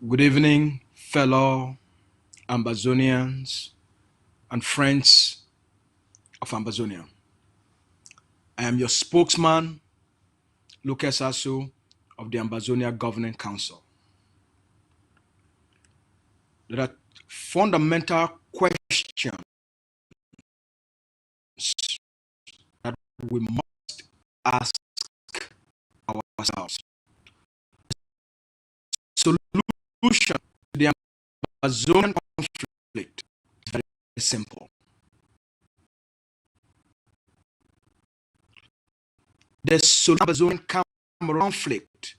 Good evening, fellow Ambazonians and friends of Ambazonia. I am your spokesman, Lucas ASU of the Ambazonia Governing Council. There are fundamental questions that we must ask ourselves. Solution to the Amazonian conflict is very simple. The solution to the Amazonian conflict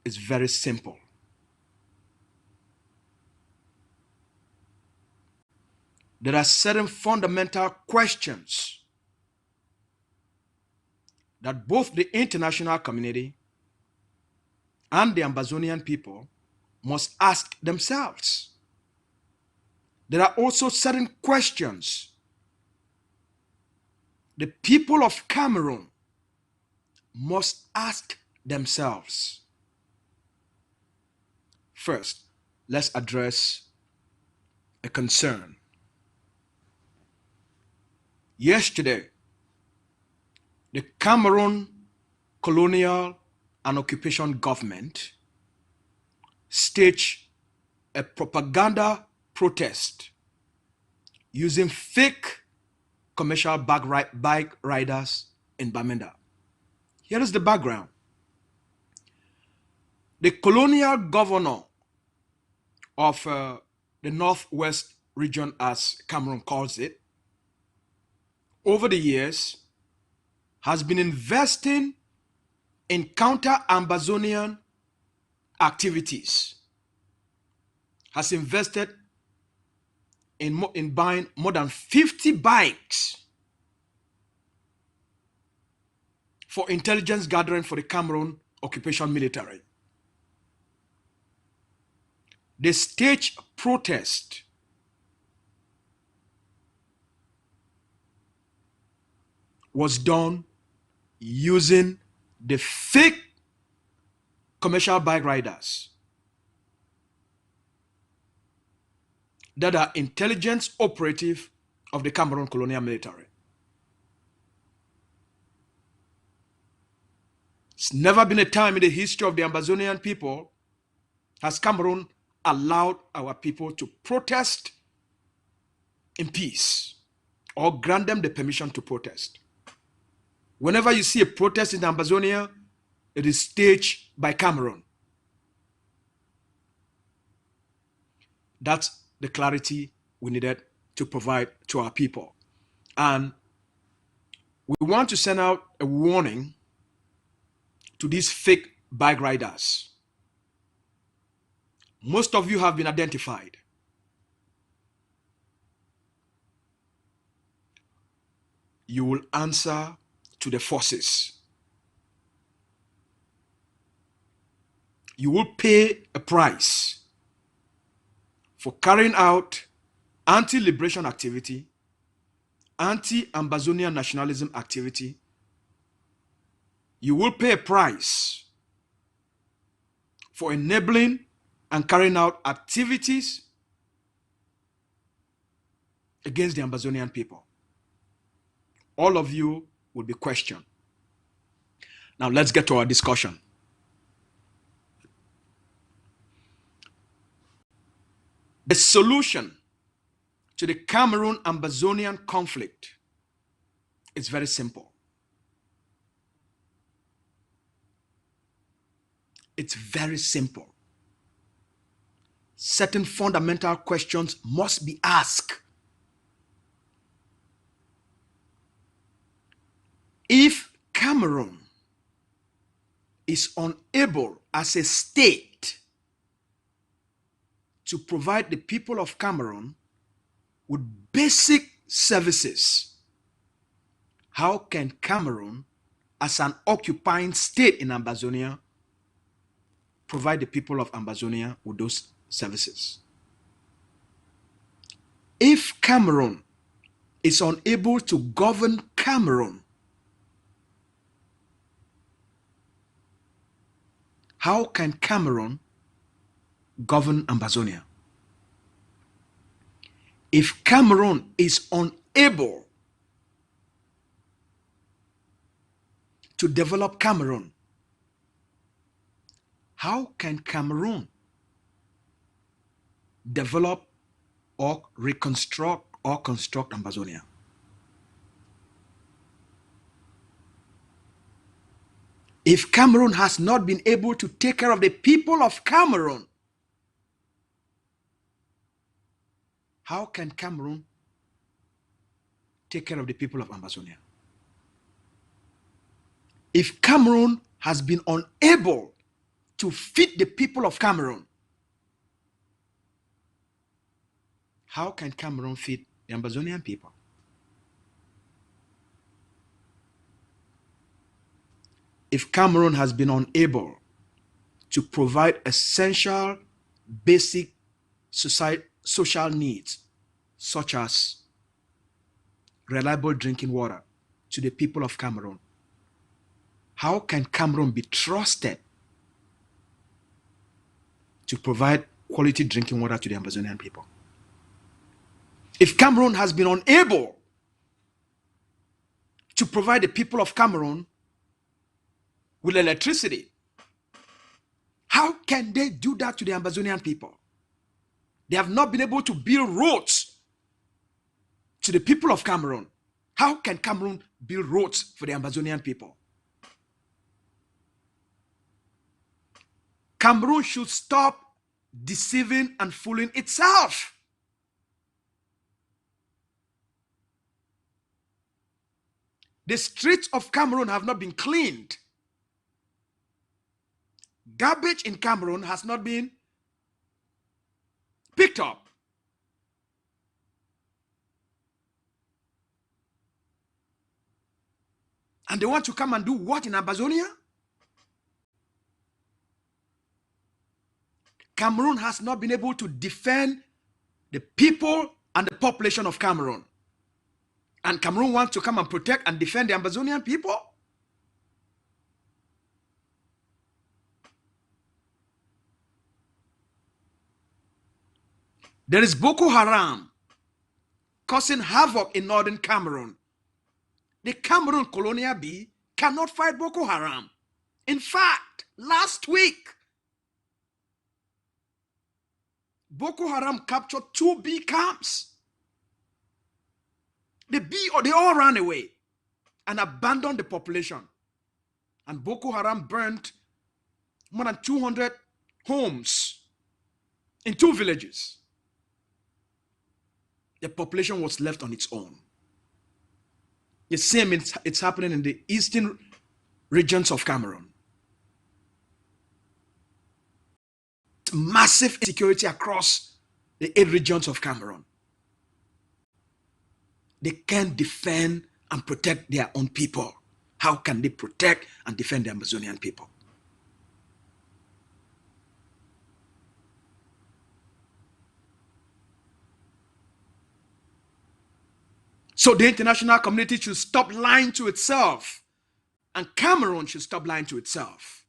is very simple. There are certain fundamental questions that both the international community and the Ambazonian people must ask themselves. There are also certain questions the people of Cameroon must ask themselves. First, let's address a concern. Yesterday, the Cameroon colonial and occupation government staged a propaganda protest using fake commercial bike riders in Bamenda. Here is the background. The colonial governor of the Northwest region, as Cameroon calls it, over the years has been investing in counter-Ambazonian activities, has invested in buying more than 50 bikes for intelligence gathering for the Cameroon occupation military. The stage protest was done using the fake commercial bike riders that are intelligence operative of the Cameroon colonial military. It's never been a time in the history of the Ambazonian people has Cameroon allowed our people to protest in peace or grant them the permission to protest. Whenever you see a protest in Ambazonia, it is staged by Cameroon. That's the clarity we needed to provide to our people. And we want to send out a warning to these fake bike riders. Most of you have been identified. You will answer to the forces. You will pay a price for carrying out anti-liberation activity, anti-Ambazonian nationalism activity. You will pay a price for enabling and carrying out activities against the Ambazonian people. All of you will be questioned. Now let's get to our discussion. The solution to the Cameroon-Ambazonian conflict is very simple. It's very simple. Certain fundamental questions must be asked. If Cameroon is unable as a state to provide the people of Cameroon with basic services, how can Cameroon, as an occupying state in Ambazonia, provide the people of Ambazonia with those services? If Cameroon is unable to govern Cameroon, how can Cameroon govern Ambazonia? If Cameroon is unable to develop Cameroon, how can Cameroon develop or reconstruct or construct Ambazonia? If Cameroon has not been able to take care of the people of Cameroon, how can Cameroon take care of the people of Ambazonia? If Cameroon has been unable to feed the people of Cameroon, how can Cameroon feed the Ambazonian people? If Cameroon has been unable to provide essential, basic social needs, such as reliable drinking water, to the people of Cameroon, how can Cameroon be trusted to provide quality drinking water to the Ambazonian people? If Cameroon has been unable to provide the people of Cameroon with electricity, how can they do that to the Ambazonian people? They have not been able to build roads to the people of Cameroon. How can Cameroon build roads for the Ambazonian people? Cameroon should stop deceiving and fooling itself. The streets of Cameroon have not been cleaned. Garbage in Cameroon has not been picked up. And they want to come and do what in Ambazonia? Cameroon has not been able to defend the people and the population of Cameroon. And Cameroon wants to come and protect and defend the Ambazonian people? There is Boko Haram causing havoc in northern Cameroon. The Cameroon Colonial Bee cannot fight Boko Haram. In fact, last week, Boko Haram captured 2 bee camps. They all ran away and abandoned the population. And Boko Haram burned more than 200 homes in 2 villages. The population was left on its own. The same it's happening in the eastern regions of Cameroon. Massive insecurity across the 8 regions of Cameroon. They can't defend and protect their own people. How can they protect and defend the Ambazonian people? So the international community should stop lying to itself, and Cameroon should stop lying to itself.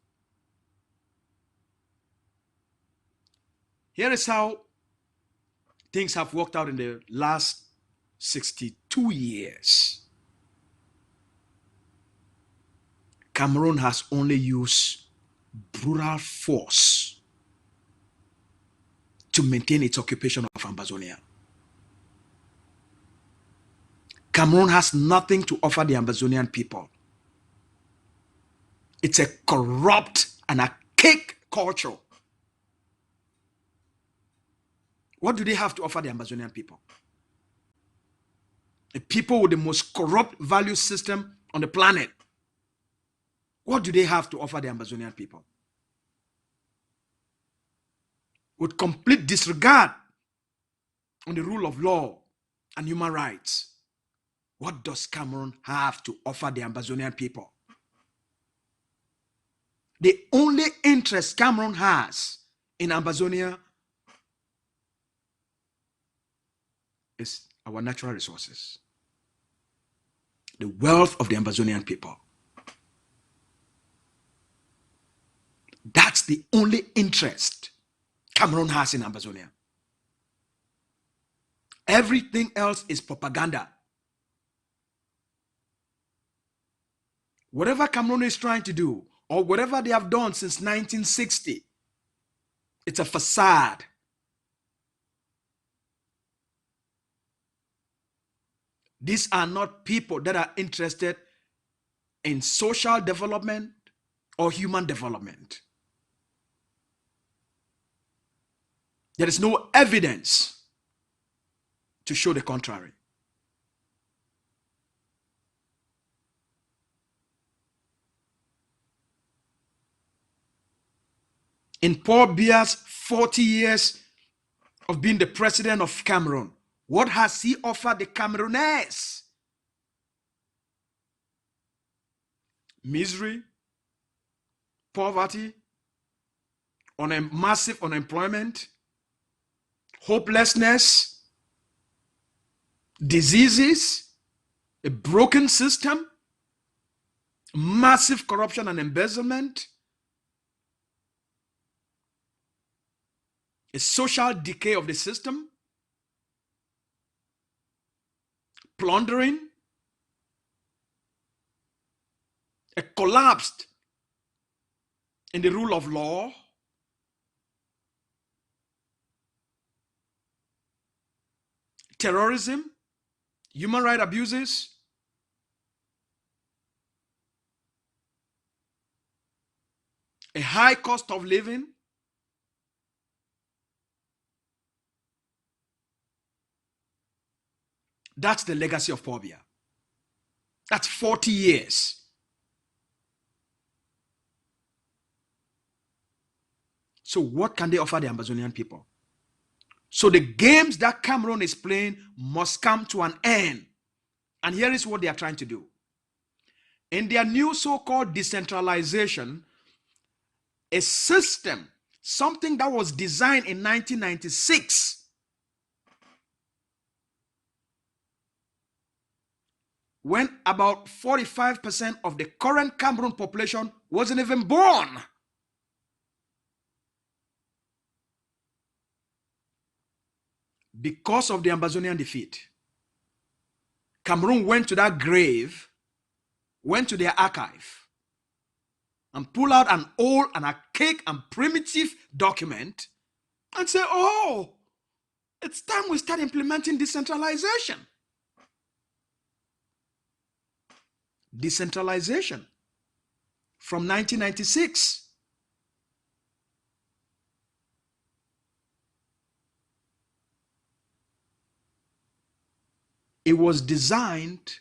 Here is how things have worked out in the last 62 years. Cameroon has only used brutal force to maintain its occupation of Ambazonia. Cameroon has nothing to offer the Ambazonian people. It's a corrupt and archaic culture. What do they have to offer the Ambazonian people? The people with the most corrupt value system on the planet. What do they have to offer the Ambazonian people? With complete disregard on the rule of law and human rights, what does Cameroon have to offer the Ambazonian people? The only interest Cameroon has in Ambazonia is our natural resources, the wealth of the Ambazonian people. That's the only interest Cameroon has in Ambazonia. Everything else is propaganda. Whatever Cameroon is trying to do, or whatever they have done since 1960, it's a facade. These are not people that are interested in social development or human development. There is no evidence to show the contrary. In Paul Biya's 40 years of being the president of Cameroon, what has he offered the Camerooners? Misery, poverty, massive unemployment, hopelessness, diseases, a broken system, massive corruption and embezzlement, a social decay of the system, plundering, a collapse in the rule of law, terrorism, human rights abuses, a high cost of living, that's the legacy of Paul Biya. That's 40 years. So what can they offer the Ambazonian people? So the games that Cameroon is playing must come to an end. And here is what they are trying to do. In their new so-called decentralization, a system, something that was designed in 1996, when about 45% of the current Cameroon population wasn't even born. Because of the Ambazonian defeat, Cameroon went to that grave, went to their archive, and pulled out an old and archaic and primitive document and said, oh, it's time we start implementing decentralization. Decentralization from 1996. It was designed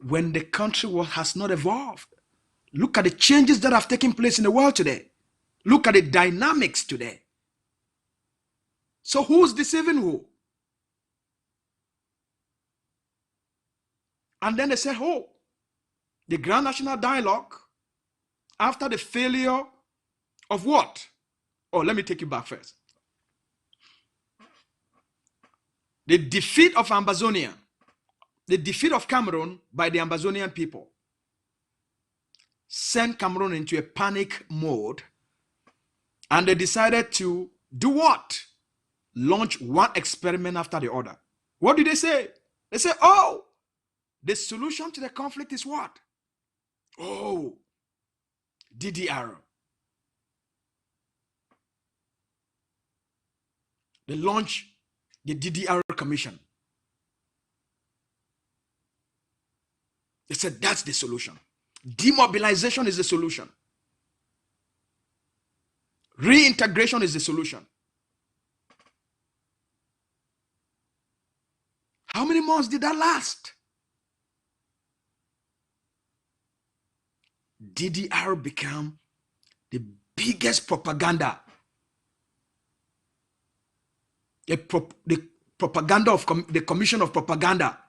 when the country has not evolved. Look at the changes that have taken place in the world today. Look at the dynamics today. So who's deceiving who? And then they said, oh, the Grand National Dialogue, after the failure of what? Oh, let me take you back first. The defeat of Ambazonia, the defeat of Cameroon by the Ambazonian people, sent Cameroon into a panic mode, and they decided to do what? Launch one experiment after the other. What did they say? They said, oh, the solution to the conflict is what? Oh, DDR. They launched the DDR Commission. They said that's the solution. Demobilization is the solution. Reintegration is the solution. How many months did that last? DDR became the biggest propaganda. The propaganda of the Commission of Propaganda.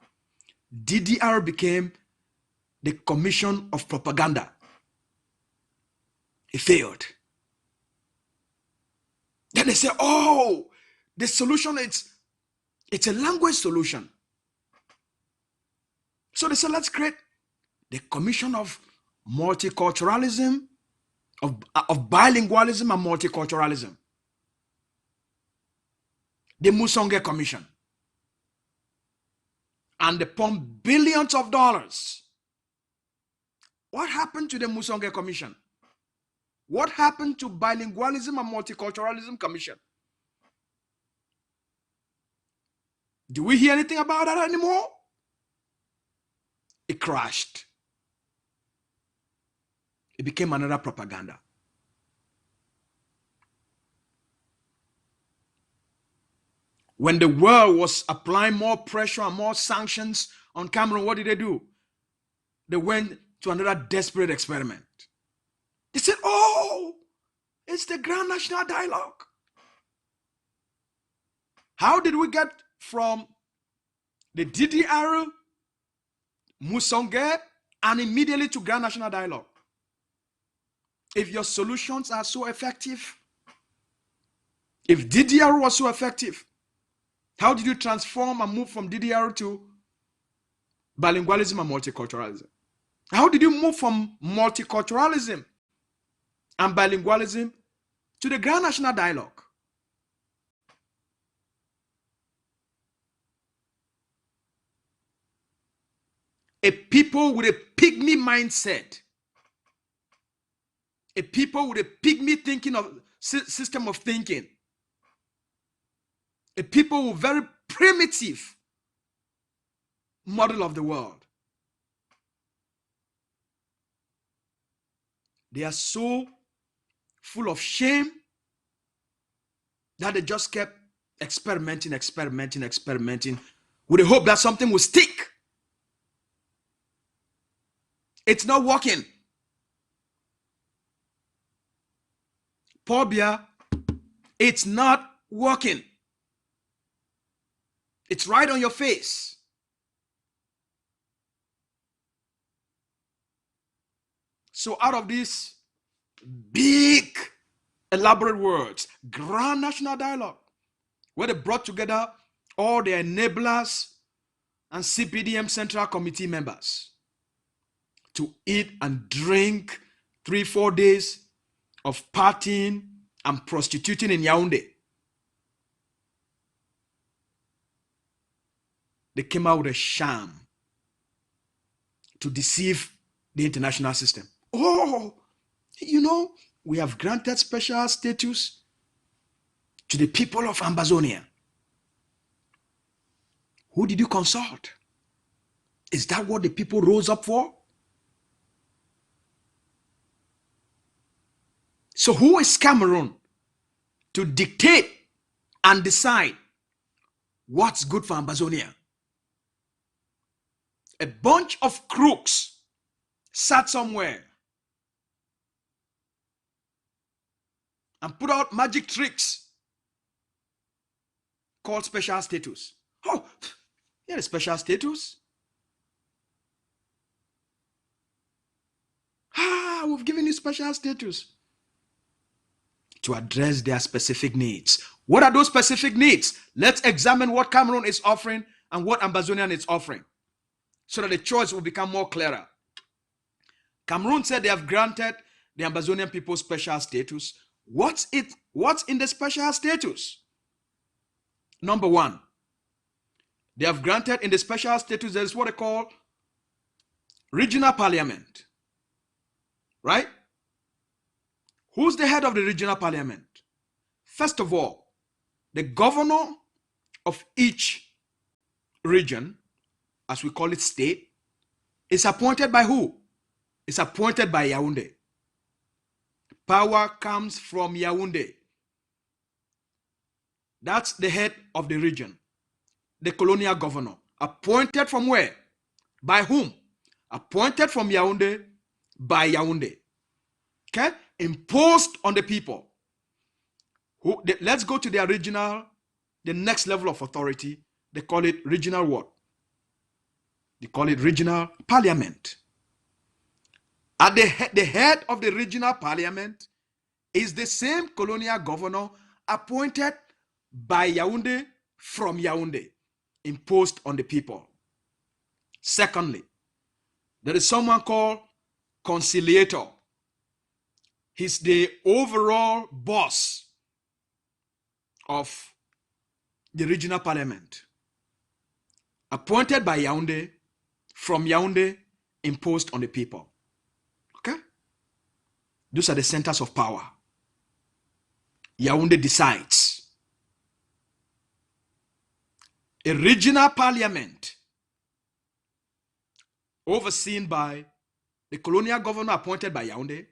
DDR became the Commission of Propaganda. It failed. Then they say, oh, the solution, it's a language solution. So they said, let's create the Commission of Multiculturalism, of bilingualism and multiculturalism. The Musonge Commission. And they pumped billions of dollars. What happened to the Musonge Commission? What happened to Bilingualism and Multiculturalism Commission? Do we hear anything about that anymore? It crashed. It became another propaganda. When the world was applying more pressure and more sanctions on Cameroon, what did they do? They went to another desperate experiment. They said, oh, it's the Grand National Dialogue. How did we get from the DDR, Musonge, and immediately to Grand National Dialogue? If your solutions are so effective, if DDR was so effective, how did you transform and move from DDR to bilingualism and multiculturalism? How did you move from multiculturalism and bilingualism to the Grand National Dialogue? A people with a pygmy mindset, a people with a pygmy thinking of system of thinking, a people with very primitive model of the world. They are so full of shame that they just kept experimenting with the hope that something will stick. It's not working. Pobia, it's not working. It's right on your face. So out of these big, elaborate words, Grand National Dialogue, where they brought together all the enablers and CPDM Central Committee members to eat and drink 3-4 days of partying and prostituting in Yaoundé. They came out with a sham to deceive the international system. Oh, you know, we have granted special status to the people of Ambazonia. Who did you consult? Is that what the people rose up for? So who is Cameroon to dictate and decide what's good for Ambazonia? A bunch of crooks sat somewhere and put out magic tricks called special status. Oh, yeah, special status. We've given you special status to address their specific needs. What are those specific needs? Let's examine what Cameroon is offering and what Ambazonian is offering, so that the choice will become more clearer. Cameroon said they have granted the Ambazonian people special status. What's in the special status? Number one, they have granted in the special status, there is what they call regional parliament. Right? Who's the head of the regional parliament? First of all, the governor of each region, as we call it state, is appointed by who? It's appointed by Yaoundé. Power comes from Yaoundé. That's the head of the region. The colonial governor. Appointed from where? By whom? Appointed from Yaoundé by Yaoundé. Okay? Imposed on the people. Let's go to their regional, the next level of authority. They call it regional what? They call it regional parliament. At the head of the regional parliament is the same colonial governor appointed by Yaoundé from Yaoundé, imposed on the people. Secondly, there is someone called conciliator. He's the overall boss of the regional parliament, appointed by Yaoundé, from Yaoundé, imposed on the people. Okay? Those are the centers of power. Yaoundé decides. A regional parliament overseen by the colonial governor appointed by Yaoundé,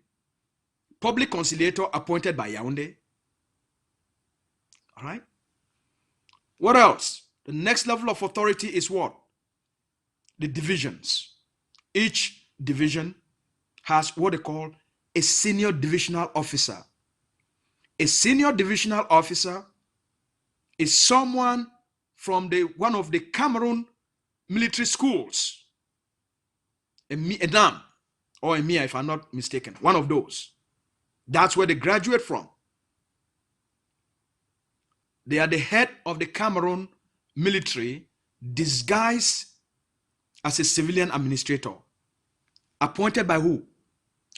public conciliator appointed by Yaoundé. All right? What else? The next level of authority is what? The divisions. Each division has what they call a senior divisional officer. A senior divisional officer is someone from one of the Cameroon military schools. A NAM or a MIA, if I'm not mistaken. One of those. That's where they graduate from. They are the head of the Cameroon military, disguised as a civilian administrator. Appointed by who?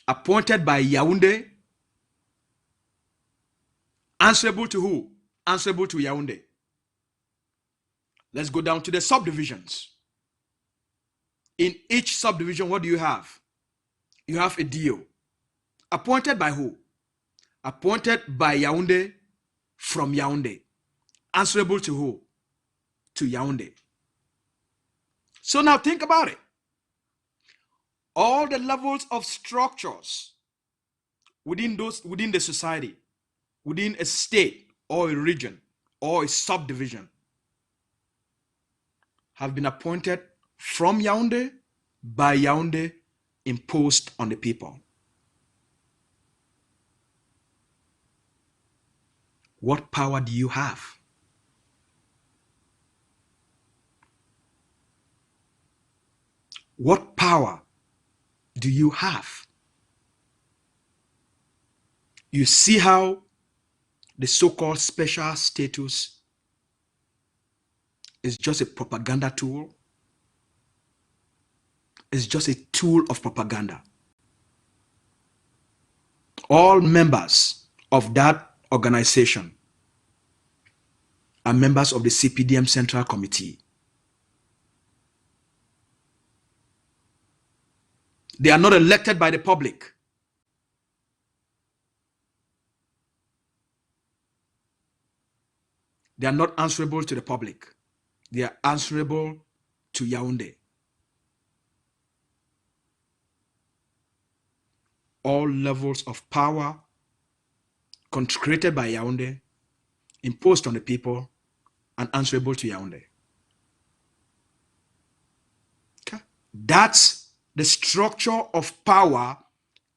Appointed by Yaoundé. Answerable to who? Answerable to Yaoundé. Let's go down to the subdivisions. In each subdivision, what do you have? You have a DO. Appointed by who? Appointed by Yaoundé, from Yaoundé. Answerable to who? To Yaoundé. So now think about it. All the levels of structures within the society, within a state or a region or a subdivision, have been appointed from Yaoundé, by Yaoundé, imposed on the people. What power do you have? What power do you have? You see how the so-called special status is just a propaganda tool? It's just a tool of propaganda. All members of that organization are members of the CPDM Central Committee. They are not elected by the public. They are not answerable to the public. They are answerable to Yaoundé. All levels of power created by Yaoundé, imposed on the people, and answerable to Yaoundé. Okay. That's the structure of power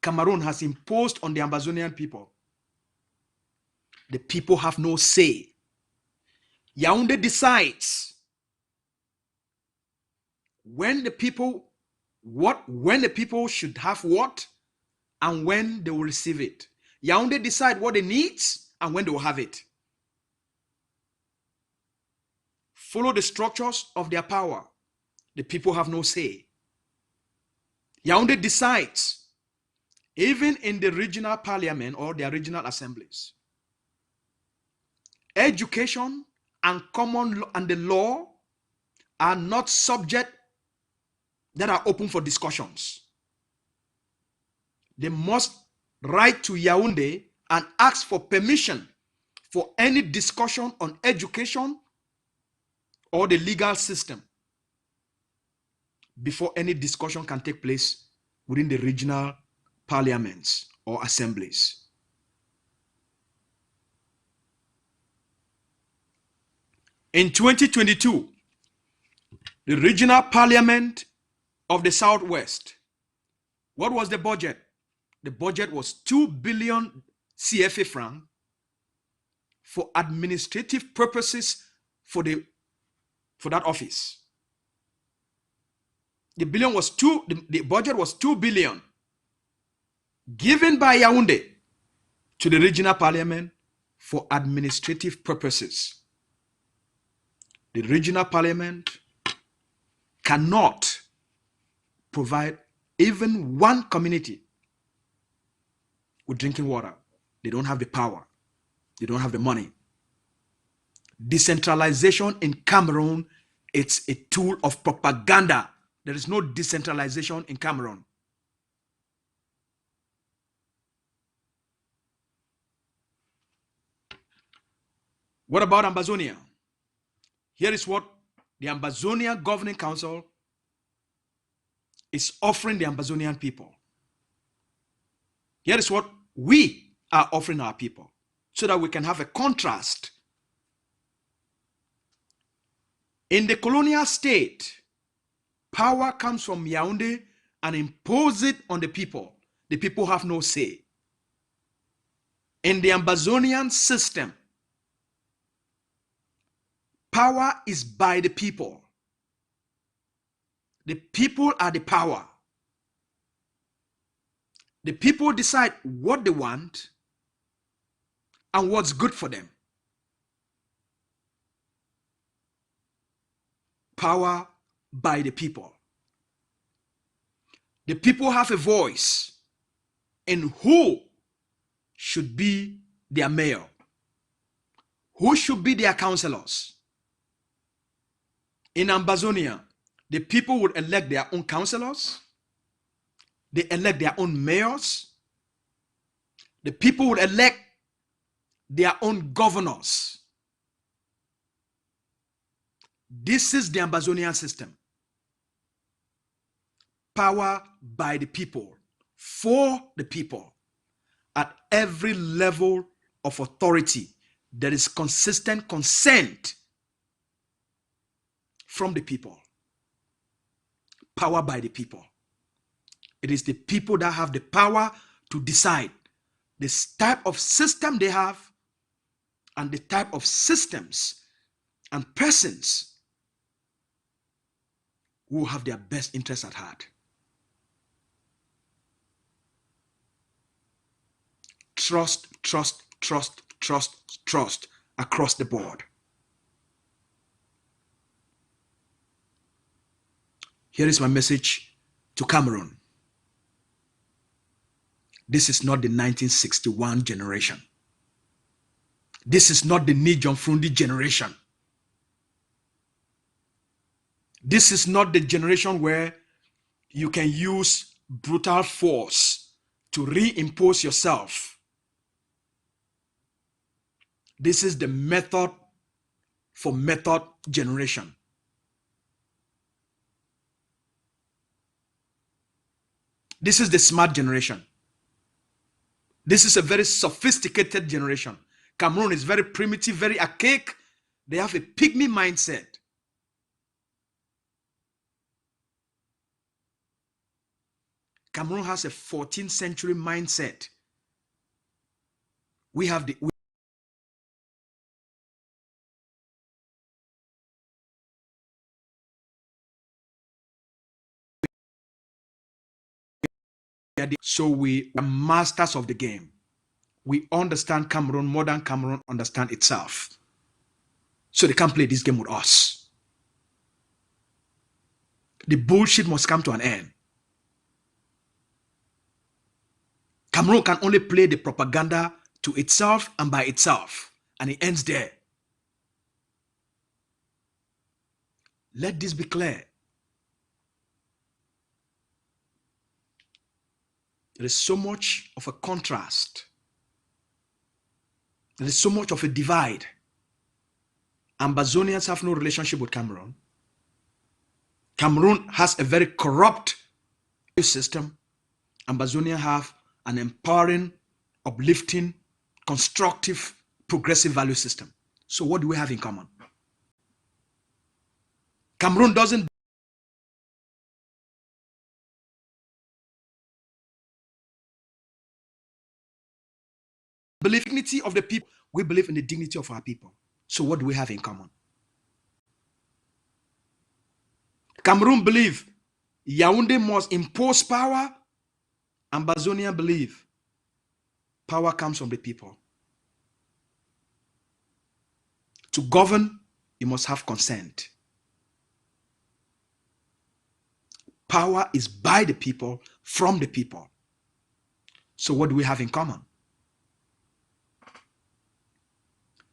Cameroon has imposed on the Ambazonian people. The people have no say. Yaoundé decides when the people should have what and when they will receive it. Yaoundé decide what they need and when they will have it. Follow the structures of their power. The people have no say. Yaoundé decides, even in the regional parliament or their regional assemblies, education and common law and the law are not subject that are open for discussions. They must write to Yaoundé and ask for permission for any discussion on education or the legal system before any discussion can take place within the regional parliaments or assemblies. In 2022, the regional parliament of the Southwest, what was the budget? The budget was 2 billion CFA francs for administrative purposes for that office. The budget was 2 billion given by Yaoundé to the regional parliament for administrative purposes. The regional parliament cannot provide even one community with drinking water. They don't have the power. They don't have the money. Decentralization in Cameroon, it's a tool of propaganda. There is no decentralization in Cameroon. What about Ambazonia? Here is what the Ambazonia Governing Council is offering the Ambazonian people. Here is what we are offering our people so that we can have a contrast. In the colonial state, power comes from Yaoundé and impose it on the people. The people have no say. In the Ambazonian system, power is by the people. The people are the power. The people decide what they want and what's good for them. Power by the people. The people have a voice in who should be their mayor, who should be their councillors. In Ambazonia, the people would elect their own councillors. They elect their own mayors. The people would elect their own governors. This is the Ambazonian system. Power by the people, for the people. At every level of authority, there is consistent consent from the people. Power by the people. It is the people that have the power to decide this type of system they have and the type of systems and persons who have their best interests at heart. Trust, trust, trust, trust, trust across the board. Here is my message to Cameroon. This is not the 1961 generation. This is not the Nijon Frundi generation. This is not the generation where you can use brutal force to reimpose yourself. This is the method for method generation. This is the smart generation. This is a very sophisticated generation. Cameroon is very primitive, very archaic. They have a pygmy mindset. Cameroon has a 14th century mindset. We have the so we are masters of the game. We understand Cameroon, modern Cameroon understand itself. So they can't play this game with us. The bullshit must come to an end. Cameroon can only play the propaganda to itself and by itself, and it ends there. Let this be clear. There is so much of a contrast. There is so much of a divide. Ambazonians have no relationship with Cameroon. Cameroon has a very corrupt system. Ambazonia have an empowering, uplifting, constructive, progressive value system. So what do we have in common? Cameroon doesn't believe in the dignity of the people. We believe in the dignity of our people. So what do we have in common? Cameroon believe Yaoundé must impose power. Ambazonia believe power comes from the people. To govern, you must have consent. Power is by the people, from the people. So what do we have in common?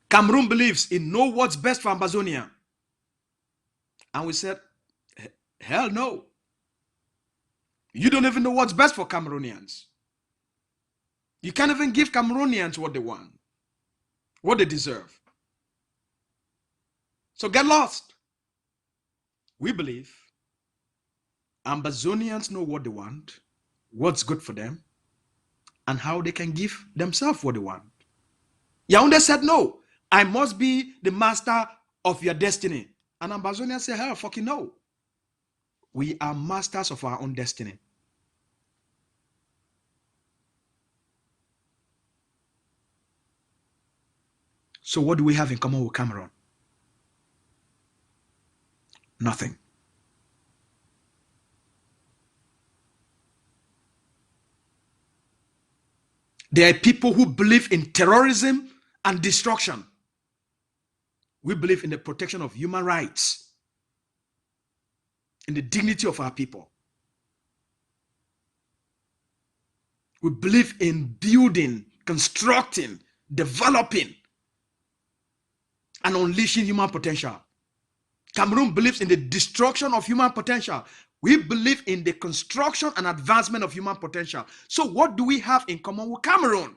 Cameroon believes in know what's best for Ambazonia. And we said, hell no. You don't even know what's best for Cameroonians. You can't even give Cameroonians what they want, what they deserve. So get lost. We believe Ambazonians know what they want, what's good for them, and how they can give themselves what they want. Yaoundé said, no, I must be the master of your destiny. And Ambazonians said, hell, fucking no. We are masters of our own destiny. So what do we have in common with Cameroon? Nothing. There are people who believe in terrorism and destruction. We believe in the protection of human rights, in the dignity of our people. We believe in building, constructing, developing, and unleashing human potential. Cameroon believes in the destruction of human potential. We believe in the construction and advancement of human potential. So what do we have in common with Cameroon?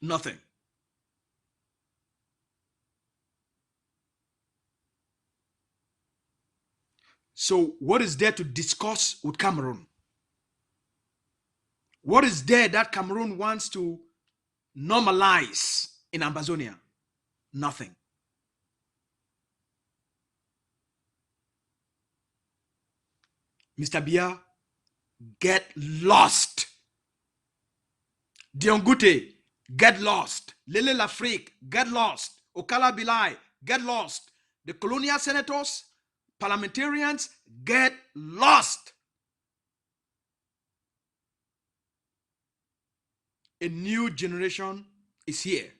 Nothing. So what is there to discuss with Cameroon? What is there that Cameroon wants to normalize in Ambazonia? Nothing. Mr. Bia, get lost. Diongute, get lost. Lele Lafrique, get lost. Okala Bilai, get lost. The colonial senators, parliamentarians, get lost. A new generation is here.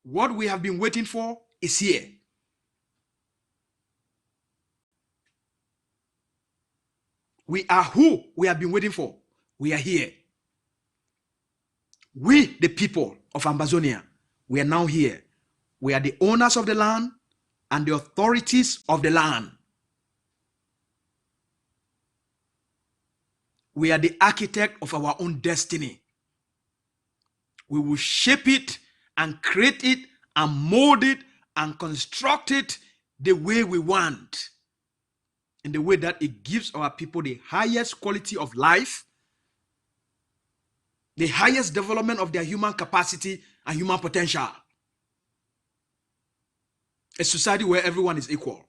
What we have been waiting for is here. We are who we have been waiting for. We are here. We, the people of Ambazonia, we are now here. We are the owners of the land and the authorities of the land. We are the architect of our own destiny. We will shape it and create it and mold it and construct it the way we want, in the way that it gives our people the highest quality of life, the highest development of their human capacity and human potential. A society where everyone is equal,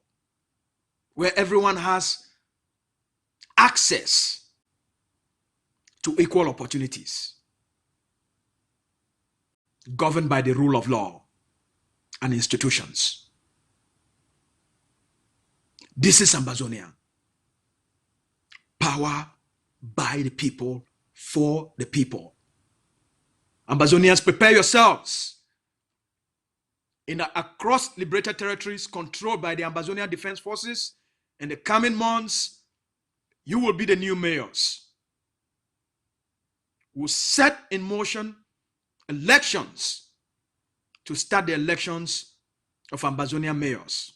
where everyone has access to equal opportunities, governed by the rule of law and institutions. This is Ambazonia. Power by the people, for the people. Ambazonians, prepare yourselves. Across liberated territories controlled by the Ambazonian Defense Forces, in the coming months, you will be the new mayors. We'll set in motion elections to start the elections of Ambazonian mayors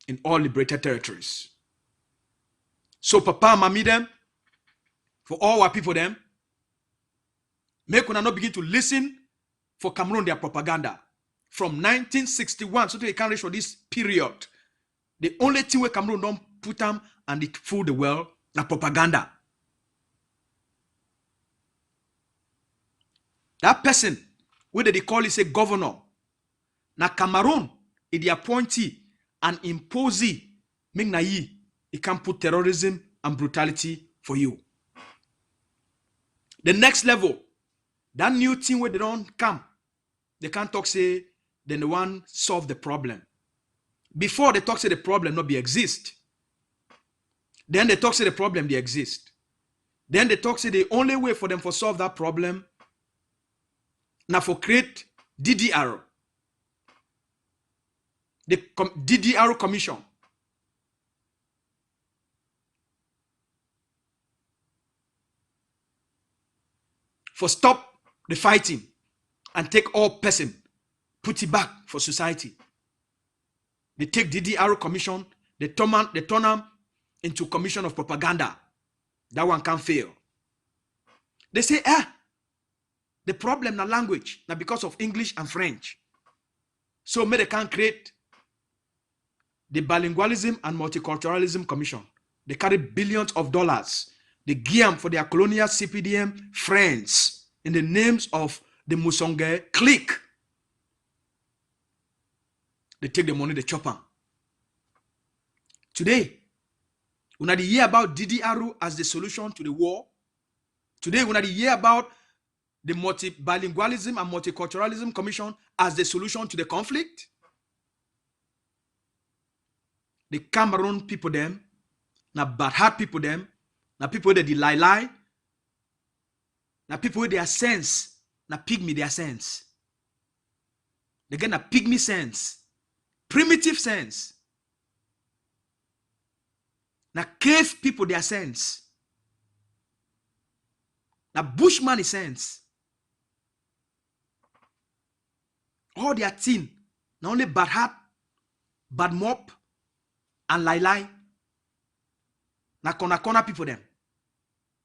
in all liberated territories. So Papa and Mami them, for all our people them, make una not begin to listen for Cameroon their propaganda. From 1961, so they can't reach for this period. The only thing where Cameroon don't put them and it fool the world, na propaganda. That person, whether they call it a governor, na Cameroon, is the appointee and imposee, make na ye, it can put terrorism and brutality for you. The next level, that new thing where they don't come, they can't talk say, then the one solve the problem. Before they talk say the problem not be exist. Then they talk say the problem they exist. Then they talk say the only way for them to solve that problem now for create DDR. The DDR commission for stop the fighting and take all person, put it back for society. They take DDR commission, they turn them into commission of propaganda. That one can't fail. They say, the problem na language, now because of English and French. So they can create the bilingualism and multiculturalism commission. They carry billions of dollars. They give them for their colonial CPDM friends in the names of the Musonge clique. They take the money, they chop them. Today, when I hear about DDR as the solution to the war, today when I hear about the bilingualism and multiculturalism commission as the solution to the conflict, the Cameroon people them, na bad heart people them, na people that lie, na people with their sense, na pygmy their sense. They get a pygmy sense, primitive sense. Na cave people their sense. Na bushman sense. All their thing, not only bad heart, bad mop, and lie. Na corner people them.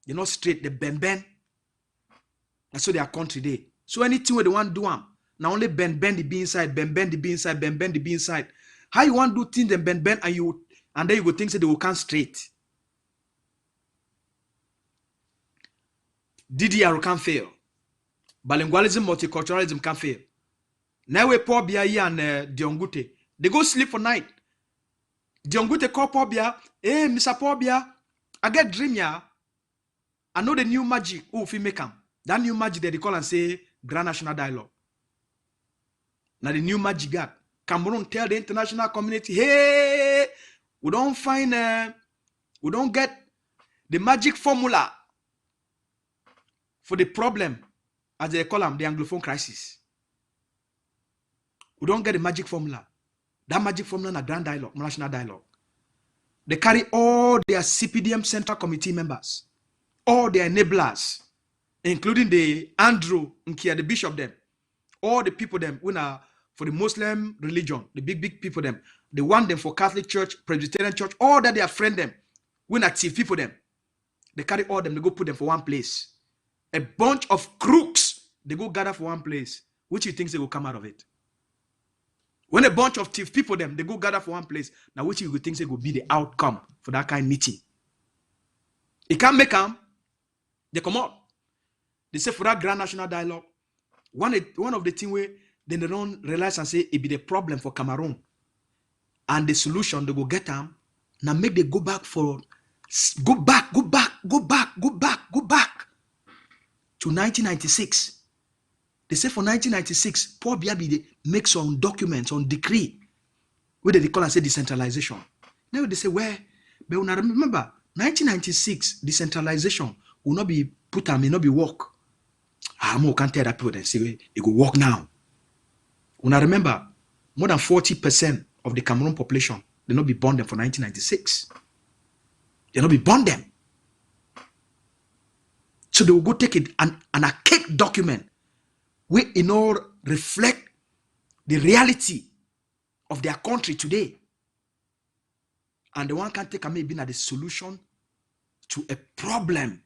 They're not straight, they bend. That's so their country day. So anything where they want to do them, now only bend the be inside, bend the be inside, bend the be inside. How you want to do things and bend and then you go think that they will come straight. DDR can fail. Bilingualism, multiculturalism can fail. Now we Paul Bia and Diongute. They go sleep for night. Diongute call Paul Bia. Hey, Mr. Paul Bia, I get dream ya. I know the new magic. Oh, if we make them. That new magic that they call and say Grand National Dialogue. Now the new magic got. Cameroon tell the international community, hey, we don't get the magic formula for the problem, as they call them, the Anglophone crisis. We don't get the magic formula. That magic formula is Grand Dialogue, National Dialogue. They carry all their CPDM Central Committee members, all their enablers, including the Andrew Nkia, the bishop them, all the people them who are for the Muslim religion, the big people them, they want them for Catholic Church, Presbyterian Church, all that they are friend them, who are chief people them. They carry all them, they go put them for one place. A bunch of crooks, they go gather for one place. Which you think they will come out of it? When a bunch of thief people them, they go gather for one place. Now which you think they will be the outcome for that kind of meeting? It can't make them. They come out. They say for that Grand National Dialogue, one of the things where then they don't realize and say it be the problem for Cameroon. And the solution, they go get them. Now make they go back to 1996. They say for 1996, Paul Biabi make some documents on decree where they call and say decentralization. Now they say, where? But when I remember, 1996, decentralization will not be put on, may not be work. I can't tell that people and say, it will work now. When I remember, more than 40% of the Cameroon population, they not be born them for 1996. They not be born them. So they will go take it an archaic document where it all reflect the reality of their country today. And the one can take a maybe the solution to a problem.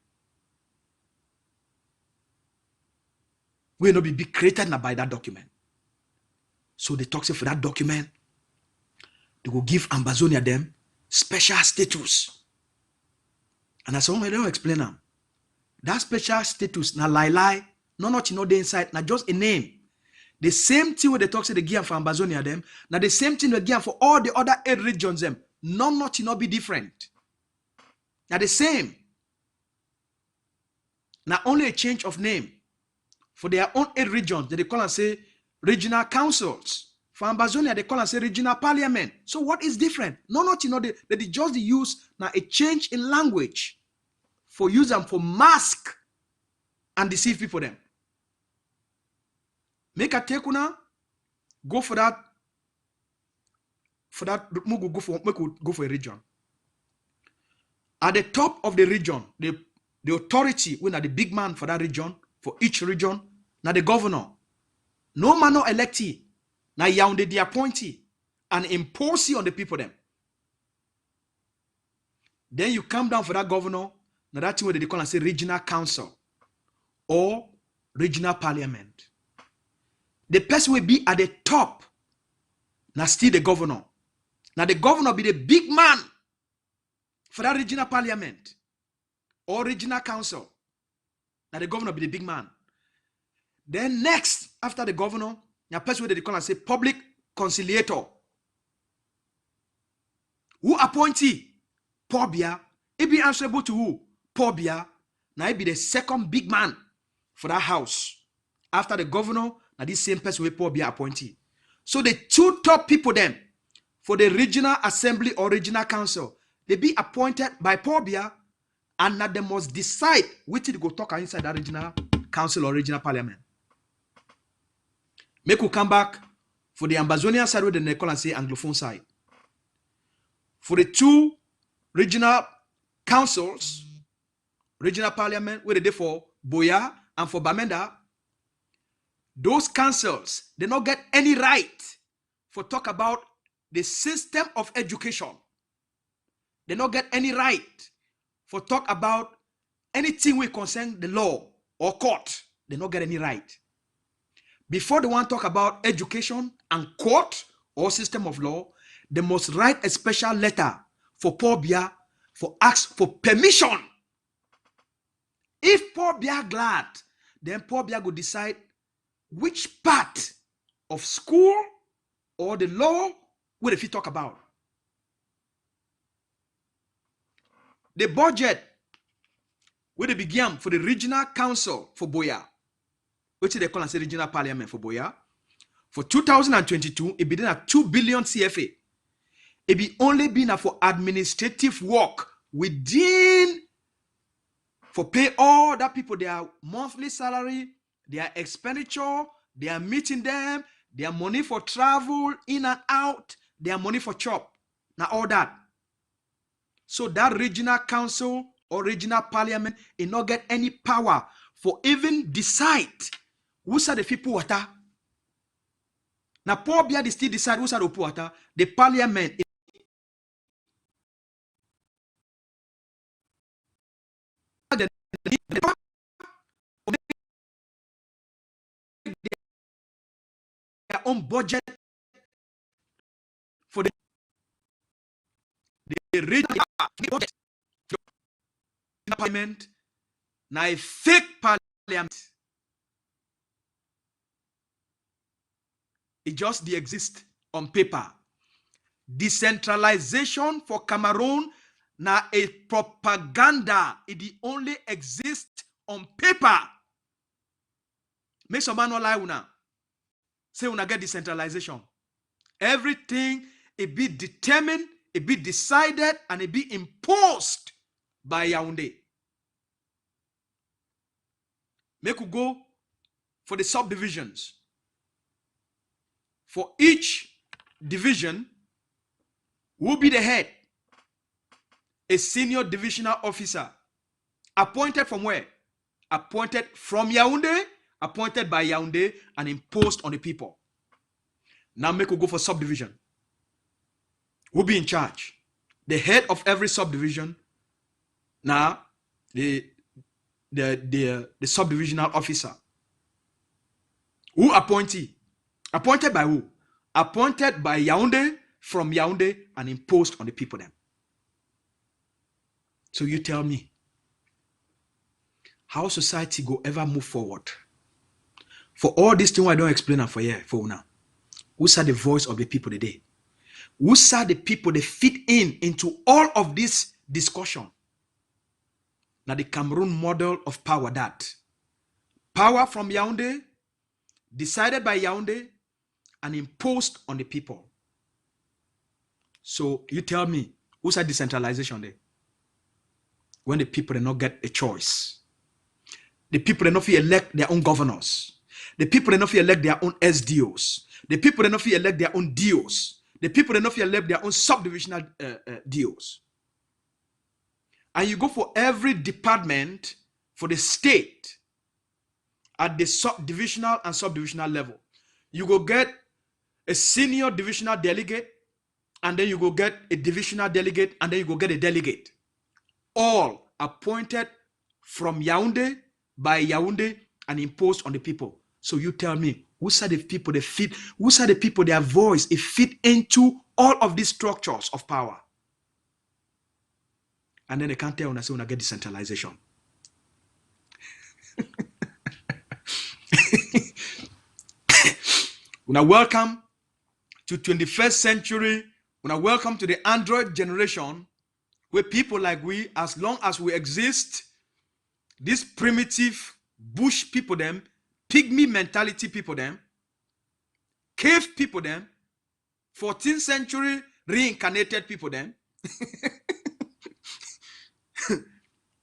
Will not be created by that document. So they talk for that document. They will give Ambazonia them special status. And as I don't explain them. That special status, na lie, no not you know the inside, na just a name. The same thing when they talk to the give for Ambazonia them, now the same thing they give for all the other 8 regions them. None not you know be different. Now the same. Now only a change of name. For their own 8 regions, they call and say regional councils. For Ambazonia, they call and say regional parliament. So what is different? No, not you know they just use now a change in language for use them for mask and deceive people them. Make a take una go for that. For that, go for a region. At the top of the region, the authority, when are the big man for that region, for each region. Now the governor, no man no electee, now Yaoundé the appointee, and impose it on the people them. Then you come down for that governor, now that's what they call and say regional council or regional parliament. The person will be at the top. Now still the governor. Now the governor be the big man for that regional parliament or regional council. Now the governor be the big man. Then next, after the governor, now person will they call and say public conciliator. Who appointee? Pobia. It be answerable to who? Pobia. Now it be the second big man for that house. After the governor, now this same person will Pobia appointee. So the two top people then for the regional assembly or regional council, they be appointed by Pobia, and now they must decide which to go talk inside that regional council or regional parliament. Make we come back for the Ambazonian side where they call and say Anglophone side. For the two regional councils, regional parliament, where they did for Boya and for Bamenda, those councils, they don't get any right for talk about the system of education. They don't get any right for talk about anything we concern the law or court. They don't get any right. Before they want to talk about education and court or system of law, they must write a special letter for Pobia for ask for permission. If Pobia glad, then Pobia will decide which part of school or the law will if you talk about. The budget will begin for the regional council for Boya, which they call as the regional parliament for Boya. For 2022, it be done at 2 billion CFA. It be only been for administrative work within for pay all that people their monthly salary, their expenditure, their meeting them, their money for travel in and out, their money for chop. Now all that. So that regional council or regional parliament it not get any power for even decide who's are the people water. Now Pobia they still decide who's are the water. The parliament their own budget for the regional budget parliament. Now a fake parliament. It just the exist on paper. Decentralization for Cameroon now a propaganda. It the only exist on paper. Make some man no lie una. Say una get decentralization. Everything it be determined, it be decided, and it be imposed by Yaoundé. Make we go for the subdivisions. For each division will be the head, a senior divisional officer, appointed from where? Appointed from Yaoundé, appointed by Yaoundé, and imposed on the people. Now make we go for subdivision. Who be in charge? The head of every subdivision. Now, the subdivisional officer. Who appointee? Appointed by who? Appointed by Yaoundé, from Yaoundé, and imposed on the people then. So you tell me, how society go ever move forward? For all these things I don't explain for here, for now. Who's are the voice of the people today? Who's are the people that fit into all of this discussion? Now the Cameroon model of power that. Power from Yaoundé, decided by Yaoundé, and imposed on the people. So you tell me, who's that decentralization there? When the people do not get a choice. The people do not feel elect their own governors. The people do not feel elect their own SDOs. The people do not feel elect their own DOs. The people do not feel elect their own subdivisional DOs. And you go for every department for the state at the sub-divisional and subdivisional level. You go get a senior divisional delegate, and then you go get a divisional delegate, and then you go get a delegate. All appointed from Yaoundé by Yaoundé and imposed on the people. So you tell me, who's are the people that fit? Who's are the people their voice it fit into all of these structures of power? And then they can't tell when I say when I get decentralization. When I welcome to 21st century, when I welcome to the Android generation, where people like we, as long as we exist, this primitive bush people them, pygmy mentality people them, cave people them, 14th century reincarnated people them,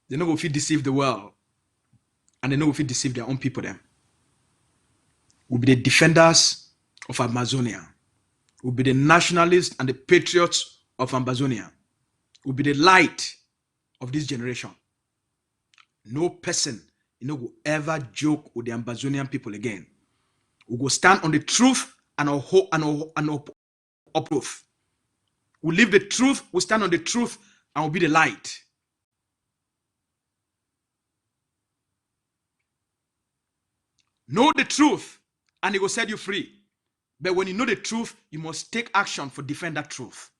they know if you deceive the world, and they know if you deceive their own people them. We'll be the defenders of Amazonia. We'll be the nationalists and the patriots of Ambazonia. We'll be the light of this generation. No person, will ever joke with the Ambazonian people again. We will stand on the truth and uproof. We live the truth, we stand on the truth, and we'll be the light. Know the truth, and it will set you free. But when you know the truth, you must take action for defend that truth.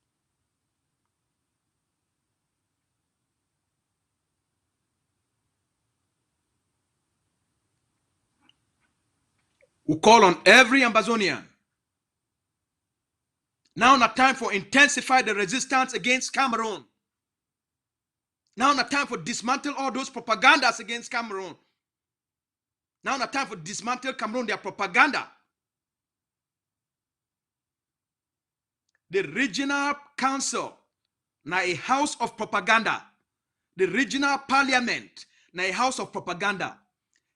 We call on every Ambazonian. Now not time for intensify the resistance against Cameroon. Now not time for dismantle all those propagandas against Cameroon. Now not time for dismantle Cameroon, their propaganda. The regional council, now a house of propaganda. The regional parliament, now a house of propaganda.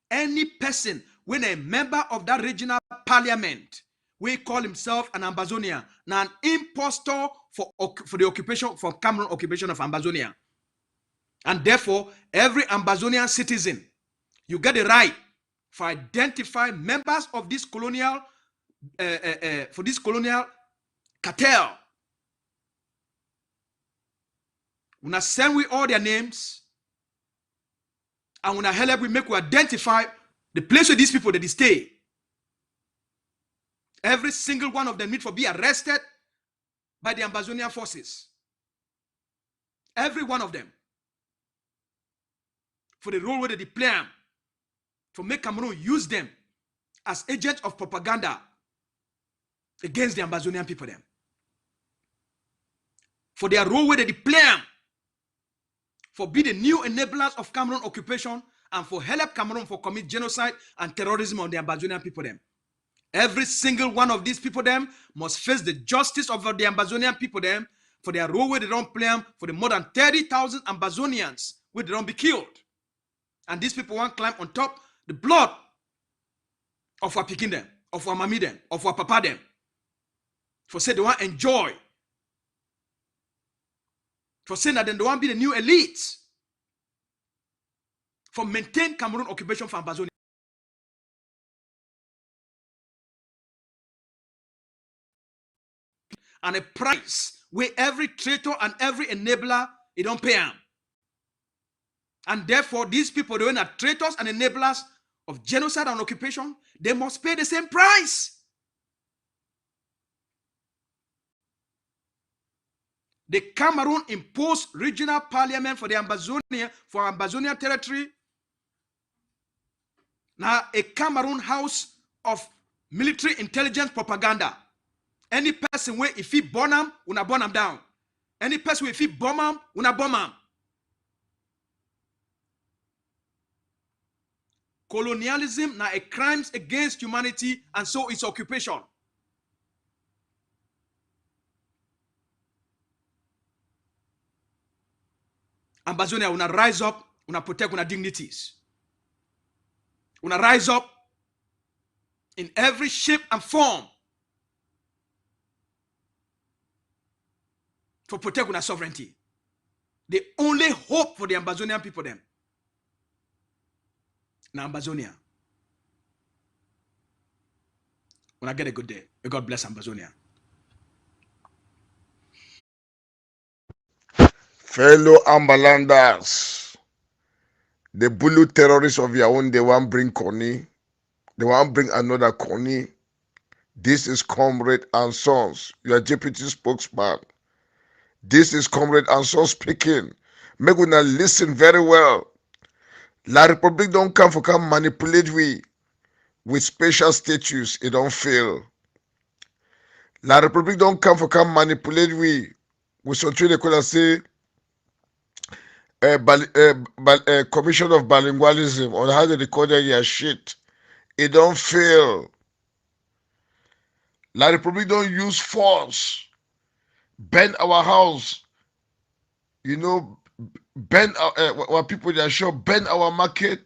Any person, when a member of that regional parliament, we call himself an Ambazonian, now an impostor for the occupation, for Cameroon occupation of Ambazonia. And therefore, every Ambazonian citizen, you get the right for identify members of this colonial, for this colonial cartel. When I send we all their names, and when I help we make we identify the place where these people that they stay. Every single one of them need to be arrested by the Ambazonian forces. Every one of them. For the role where they play, for make Cameroon use them as agents of propaganda against the Ambazonian people them. For their role where they play, for be the new enablers of Cameroon occupation and for help Cameroon for commit genocide and terrorism on the Ambazonian people them. Every single one of these people them must face the justice of the Ambazonian people them for their role where they don't play for the more than 30,000 Ambazonians where they don't be killed. And these people want to climb on top the blood of our picking them, of our mommy them, of our papa them. For say they want to enjoy. For saying that then they want to be the new elites. For maintain Cameroon occupation for Ambazonia. And a price where every traitor and every enabler, they don't pay them. And therefore, these people, they are traitors and enablers of genocide and occupation, they must pay the same price. The Cameroon imposed regional parliament for the Ambazonia, for Ambazonian territory. Now, a Cameroon house of military intelligence propaganda. Any person where if he burn them, una burn them down. Any person where if he bomb them, una bomb them. Colonialism now a crimes against humanity, and so it's occupation. Ambazonia, una rise up, una protect una dignities. Una rise up in every shape and form for protect una sovereignty. The only hope for the Ambazonian people them. Now Ambazonia. When I get a good day. May God bless Ambazonia. Fellow Ambalanders, the Bulu terrorists of Yaoundé, they want bring Kony. They want bring another Kony. This is Comrade and Sons, your deputy spokesman. This is Comrade and Sons speaking. Make una listen very well. La Republic don't come for come manipulate we with special status. It don't fail. La Republic don't come for come manipulate we with something they could say commission of bilingualism on how they recorded your shit. It don't fail. La Republic don't use force, bend our house, bend our people they are sure, bend our market,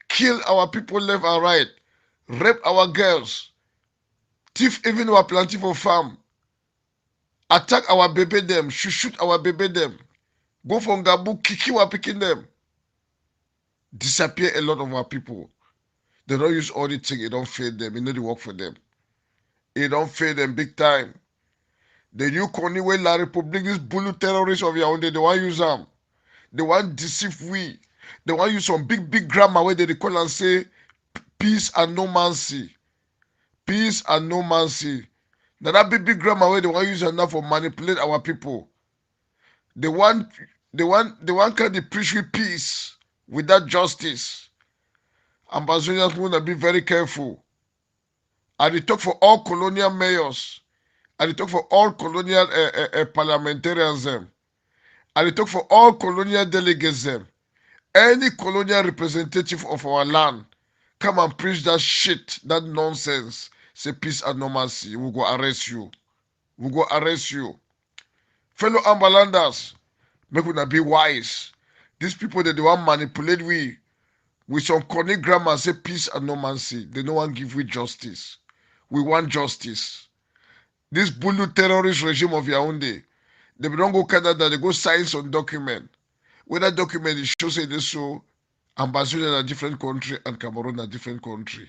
kill our people left and right, rape our girls, thief even our planting for farm, attack our baby them, shoot our baby them, go from Gabu, kick our picking them, disappear a lot of our people. They don't use all the thing, it don't fail them, it know the work for them. It don't fail them big time. The new Kony wey La Republic, this Bulu terrorists of Yaoundé, they want use them. They want deceive we. They want use some big grammar where they call and say peace and no mancy. Peace and no mancy. Now that big grammar where they want use enough for manipulate our people. They want kind of preach with peace without justice. Ambazonians want to be very careful. And they talk for all colonial mayors. And they talk for all colonial parliamentarians them. And they talk for all colonial delegates them. Any colonial representative of our land come and preach that shit, that nonsense. Say peace and normalcy. We go arrest you. We go arrest you. Fellow Ambalanders, make una be wise. These people that they want manipulate we with some corny grammar say peace and normalcy. They don't want give we justice. We want justice. This Bulu terrorist regime of Yaoundé, they don't go Canada, they go sign some document. When that document is shows say this so Ambazonia a different country and Cameroon a different country.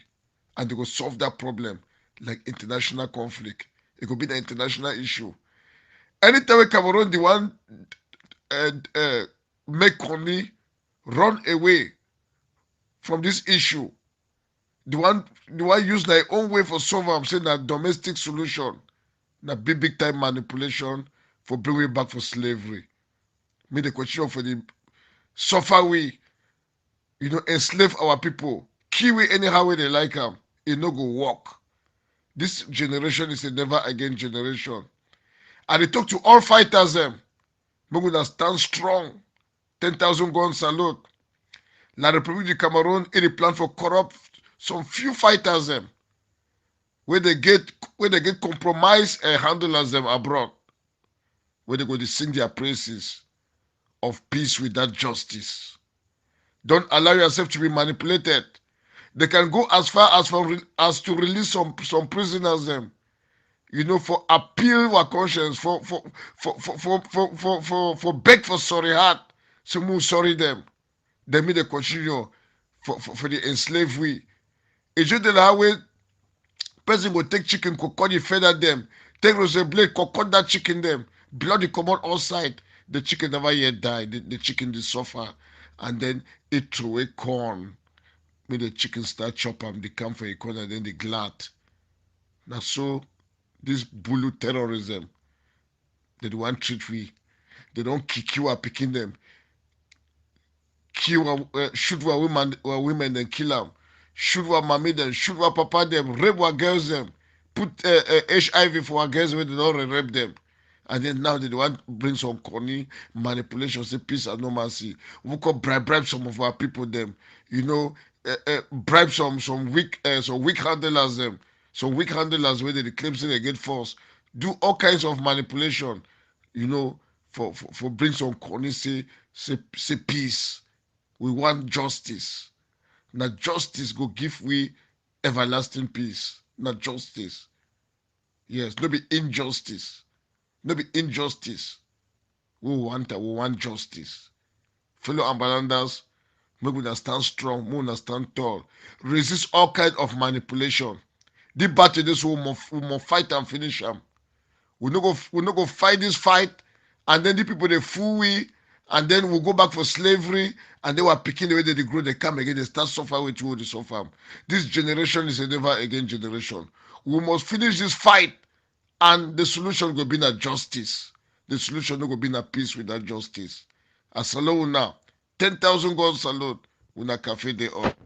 And they go solve that problem like international conflict. It could be the international issue. Anytime Cameroon the one make Kony run away from this issue, the one use their own way for solve am say na domestic solution, na big time manipulation for bring we back for slavery. Make the continue for the suffer we, enslave our people, kill we anyhow way they like them. It no go work. This generation is a never again generation. And they talk to all fighters them. Make we stand strong. 10,000 gun salute. La République du Cameroon, it plan for corrupt some few fighters them. Where they get compromised handlers them abroad. Where they go to sing their praises of peace without justice. Don't allow yourself to be manipulated. They can go as far as to release some prisoners them. For appeal our conscience, for beg for sorry heart. So move sorry them. They may they continue for the enslaved we. It's just the way person go take chicken, cut the feather them, take razor blade, cut that chicken them, blood the come out outside. The chicken never yet die. The chicken they suffer. And then it throw away corn. When the chicken start chop them, they come for a corn and then they glad. Now so this Bulu terrorism, they don't want treat we. They don't kick you up picking them. Shoot our women then kill them. Shoot our mommy them. Shoot our papa them. Rape our girls them. Put HIV for our girls when they don't rape them. And then now they want to bring some corny manipulation, say peace and no mercy. We could bribe some of our people them. Bribe some weak handlers them. Some weak handlers where they claim say they get force. Do all kinds of manipulation, for bring some corny say peace. We want justice. Now justice go give we everlasting peace. Not justice. Yes, no be injustice. No be injustice. We want justice. Fellow Ambalanders, make we stand strong, we stand tall. Resist all kind of manipulation. The battle this we must fight and finish them. We no go fight this fight, and then the people they fool we, and then we go back for slavery, and they were picking the way they grow, they come again, they start suffer with you, they suffer. This generation is a never again generation. We must finish this fight, and the solution will be not justice. The solution will be not peace without justice. I salute now. 10,000 God salute. Una cafe day up.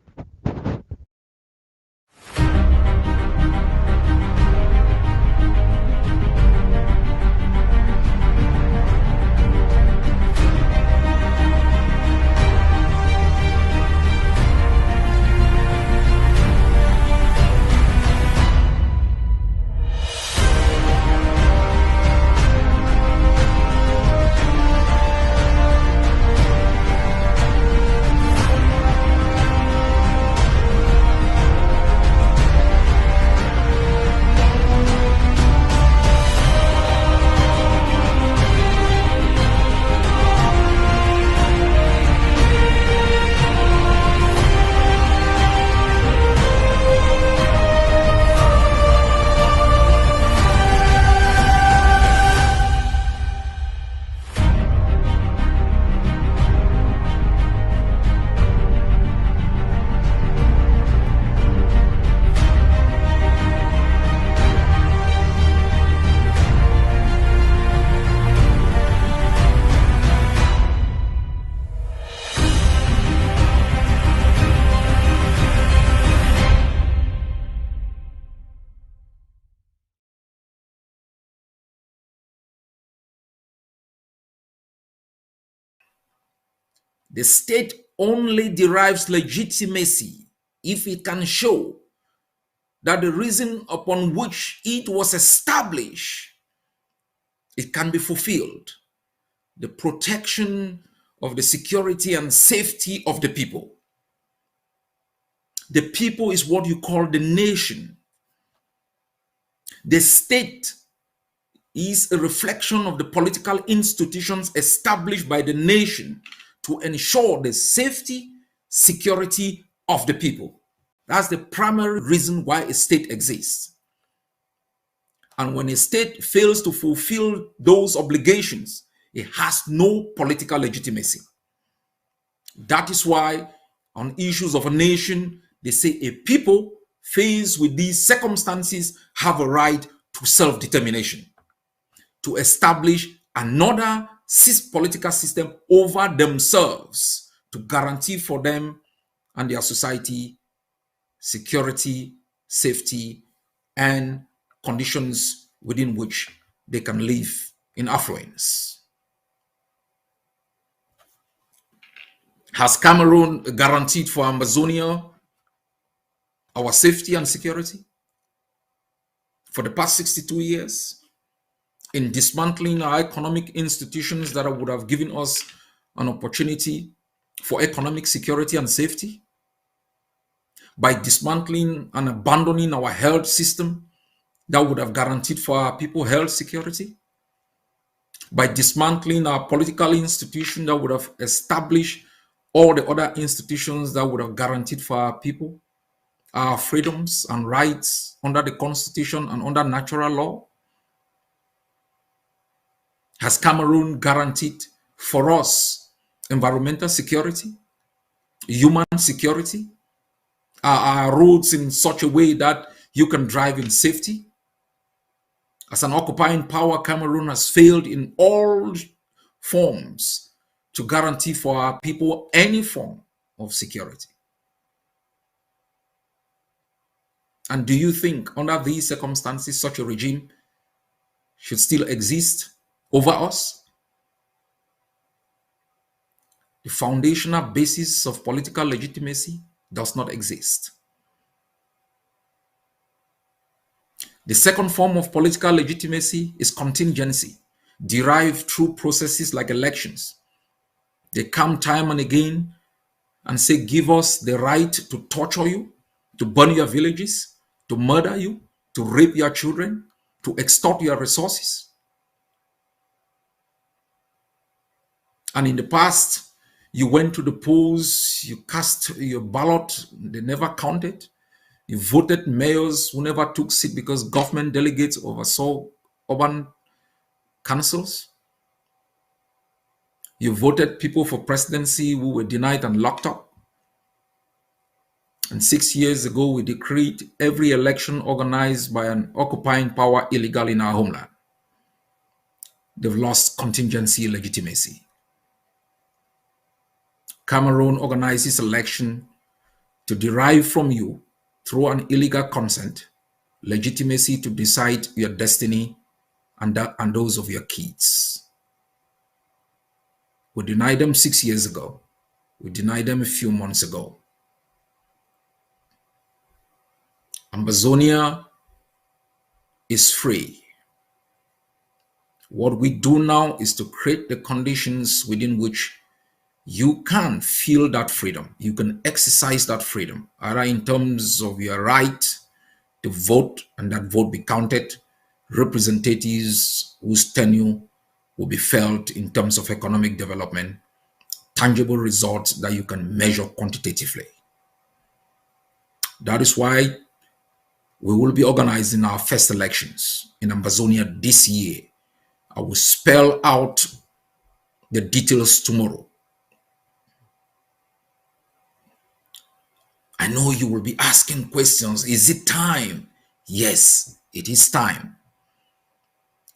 The state only derives legitimacy if it can show that the reason upon which it was established, it can be fulfilled. The protection of the security and safety of the people. The people is what you call the nation. The state is a reflection of the political institutions established by the nation to ensure the safety, security of the people. That's the primary reason why a state exists. And when a state fails to fulfill those obligations, it has no political legitimacy. That is why on issues of a nation, they say a people faced with these circumstances have a right to self-determination, to establish another political system over themselves to guarantee for them and their society security, safety, and conditions within which they can live in affluence. Has Cameroon guaranteed for Ambazonia our safety and security for the past 62 years? In dismantling our economic institutions that would have given us an opportunity for economic security and safety, by dismantling and abandoning our health system that would have guaranteed for our people health security, by dismantling our political institution that would have established all the other institutions that would have guaranteed for our people our freedoms and rights under the Constitution and under natural law. Has Cameroon guaranteed for us environmental security, human security? Are our roads in such a way that you can drive in safety? As an occupying power, Cameroon has failed in all forms to guarantee for our people any form of security. And do you think under these circumstances such a regime should still exist over us? The foundational basis of political legitimacy does not exist. The second form of political legitimacy is contingency, derived through processes like elections. They come time and again and say, give us the right to torture you, to burn your villages, to murder you, to rape your children, to extort your resources. And in the past, you went to the polls, you cast your ballot, they never counted. You voted mayors who never took seat because government delegates oversaw urban councils. You voted people for presidency who were denied and locked up. And 6 years ago, we decreed every election organized by an occupying power illegal in our homeland. They've lost contingency legitimacy. Cameroon organizes election to derive from you, through an illegal consent, legitimacy to decide your destiny and those of your kids. We denied them 6 years ago. We denied them a few months ago. Ambazonia is free. What we do now is to create the conditions within which you can feel that freedom. You can exercise that freedom, either in terms of your right to vote and that vote be counted, representatives whose tenure will be felt in terms of economic development, tangible results that you can measure quantitatively. That is why we will be organizing our first elections in Ambazonia this year. I will spell out the details tomorrow. I know you will be asking questions. Is it time? Yes, it is time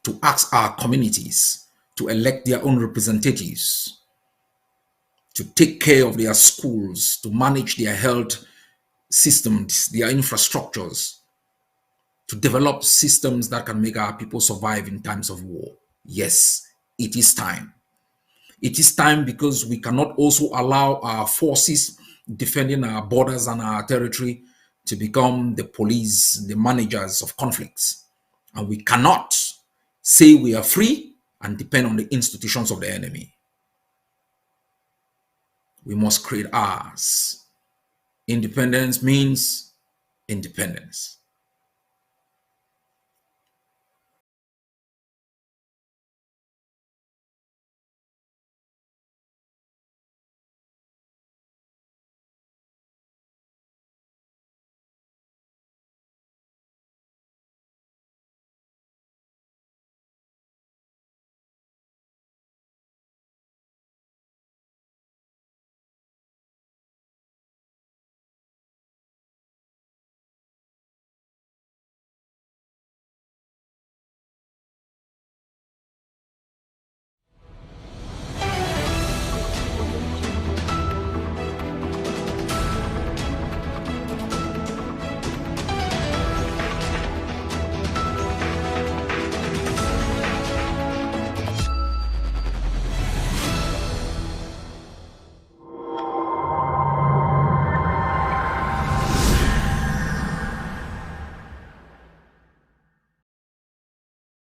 to ask our communities to elect their own representatives, to take care of their schools, to manage their health systems, their infrastructures, to develop systems that can make our people survive in times of war. Yes, it is time. It is time because we cannot also allow our forces defending our borders and our territory to become the police, the managers of conflicts. And we cannot say we are free and depend on the institutions of the enemy. We must create ours. Independence means independence.